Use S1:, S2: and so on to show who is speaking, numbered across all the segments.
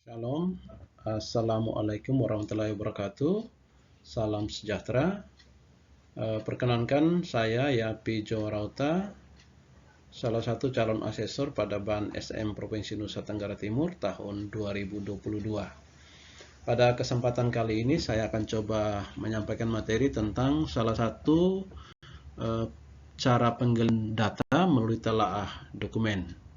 S1: Shalom, Assalamualaikum warahmatullahi wabarakatuh. Salam sejahtera. Perkenankan saya Yapi Jowarauta, salah satu calon asesor pada BAN SM Provinsi Nusa Tenggara Timur tahun 2022. Pada kesempatan kali ini saya akan coba menyampaikan materi tentang salah satu cara penggalian data melalui telaah dokumen.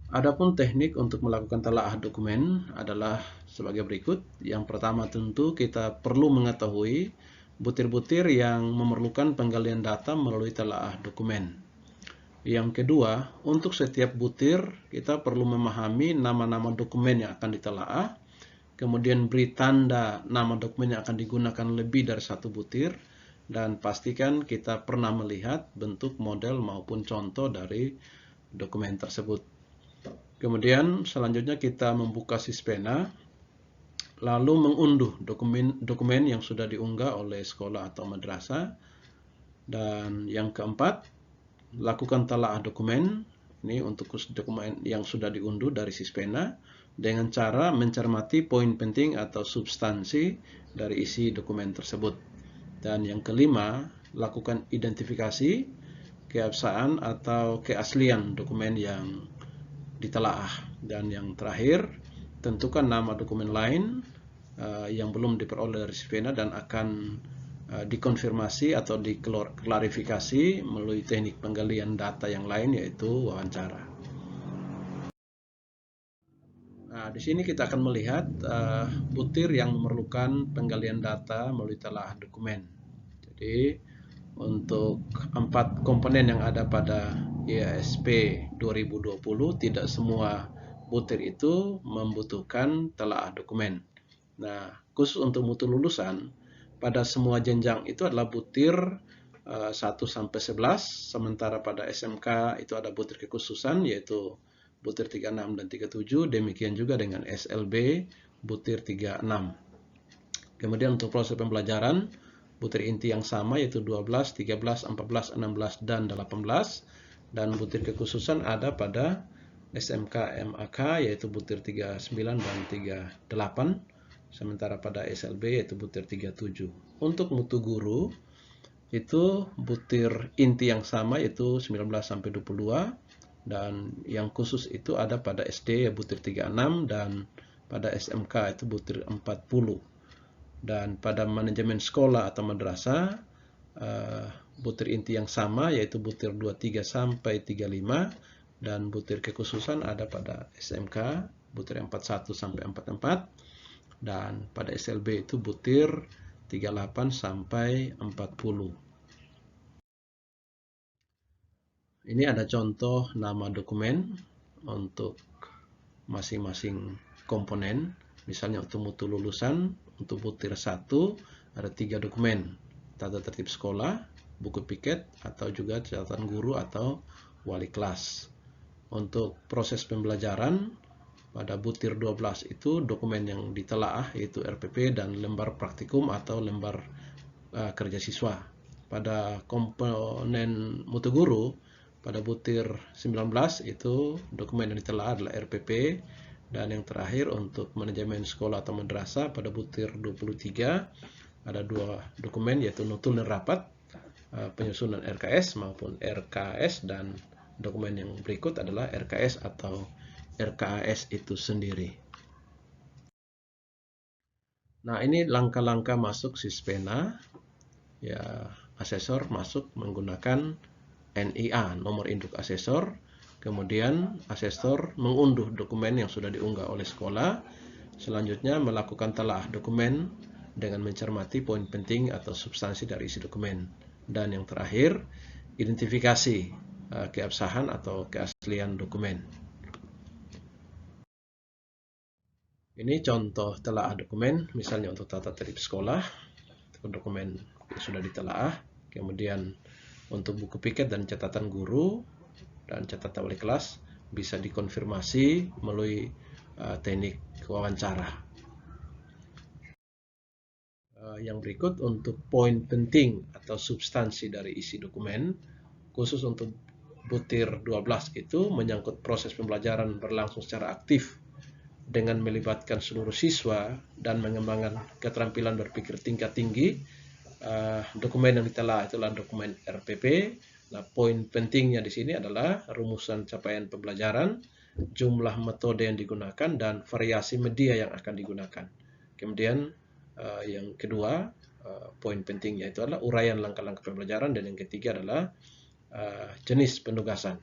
S1: Adapun teknik untuk melakukan telaah dokumen adalah sebagai berikut. Yang pertama tentu kita perlu mengetahui butir-butir yang memerlukan penggalian data melalui telaah dokumen. Yang kedua, untuk setiap butir kita perlu memahami nama-nama dokumen yang akan ditelaah, kemudian beri tanda nama dokumen yang akan digunakan lebih dari satu butir, dan pastikan kita pernah melihat bentuk, model maupun contoh dari dokumen tersebut. Kemudian selanjutnya kita membuka Sispena, lalu mengunduh dokumen yang sudah diunggah oleh sekolah atau madrasah. Dan yang keempat, lakukan telaah dokumen. Ini untuk dokumen yang sudah diunduh dari Sispena dengan cara mencermati poin penting atau substansi dari isi dokumen tersebut. Dan yang kelima, lakukan identifikasi keabsahan atau keaslian dokumen yang ditelaah. Dan yang terakhir, tentukan nama dokumen lain yang belum diperoleh dari Sispena dan akan dikonfirmasi atau diklarifikasi melalui teknik penggalian data yang lain, yaitu wawancara. Nah, di sini kita akan melihat butir yang memerlukan penggalian data melalui telaah dokumen. Jadi untuk 4 komponen yang ada pada IASP 2020, tidak semua butir itu membutuhkan telaah dokumen. Nah, khusus untuk mutu lulusan, pada semua jenjang itu adalah butir 1 sampai 11, sementara pada SMK itu ada butir kekhususan yaitu butir 36 dan 37, demikian juga dengan SLB butir 36. Kemudian untuk proses pembelajaran, butir inti yang sama yaitu 12, 13, 14, 16, dan 18. Dan butir kekhususan ada pada SMK MAK yaitu butir 39 dan 38. Sementara pada SLB yaitu butir 37. Untuk mutu guru, itu butir inti yang sama yaitu 19 sampai 22. Dan yang khusus itu ada pada SD butir 36 dan pada SMK itu butir 40. Dan pada manajemen sekolah atau madrasah, butir inti yang sama yaitu butir 23 sampai 35, dan butir kekhususan ada pada SMK butir 41 sampai 44, dan pada SLB itu butir 38 sampai 40. Ini ada contoh nama dokumen untuk masing-masing komponen. Misalnya untuk mutu lulusan, untuk butir 1 ada 3 dokumen: tata tertib sekolah, buku piket, atau juga catatan guru atau wali kelas. Untuk proses pembelajaran, pada butir 12 itu dokumen yang ditelaah yaitu RPP dan lembar praktikum atau lembar kerja siswa. Pada komponen mutu guru, pada butir 19 itu dokumen yang ditelaah adalah RPP. Dan yang terakhir untuk manajemen sekolah atau madrasah, pada butir 23 ada 2 dokumen yaitu nutul dan rapat, penyusunan RKS maupun RKS, dan dokumen yang berikut adalah RKS atau RKAS itu sendiri. Nah, ini langkah-langkah masuk Sispena. Ya, asesor masuk menggunakan NIA, nomor induk asesor. Kemudian asesor mengunduh dokumen yang sudah diunggah oleh sekolah. Selanjutnya melakukan telaah dokumen dengan mencermati poin penting atau substansi dari isi dokumen. Dan yang terakhir, identifikasi keabsahan atau keaslian dokumen. Ini contoh telaah dokumen, misalnya untuk tata tertib sekolah, dokumen sudah ditelaah. Kemudian untuk buku piket dan catatan guru dan catatan wali kelas bisa dikonfirmasi melalui teknik wawancara. Yang berikut untuk poin penting atau substansi dari isi dokumen, khusus untuk butir 12 itu menyangkut proses pembelajaran berlangsung secara aktif dengan melibatkan seluruh siswa dan mengembangkan keterampilan berpikir tingkat tinggi. Dokumen yang ditelah itulah dokumen RPP. Nah, poin pentingnya di sini adalah rumusan capaian pembelajaran, jumlah metode yang digunakan, dan variasi media yang akan digunakan. Kemudian yang kedua, poin pentingnya itu adalah uraian langkah-langkah pembelajaran, dan yang ketiga adalah jenis penugasan.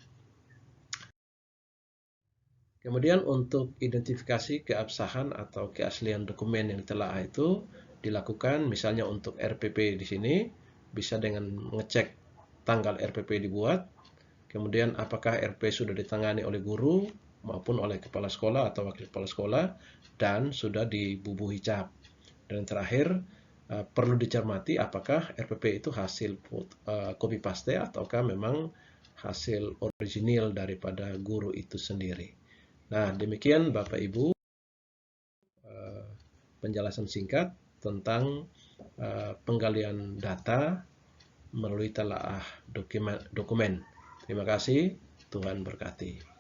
S1: Kemudian untuk identifikasi keabsahan atau keaslian dokumen yang ditelaah itu dilakukan misalnya untuk RPP di sini bisa dengan mengecek tanggal RPP dibuat, kemudian apakah RP sudah ditangani oleh guru maupun oleh kepala sekolah atau wakil kepala sekolah dan sudah dibubuhi cap. Dan terakhir perlu dicermati apakah RPP itu hasil copy paste ataukah memang hasil original daripada guru itu sendiri. Nah, demikian Bapak Ibu penjelasan singkat tentang penggalian data melalui telaah dokumen. Terima kasih, Tuhan berkati.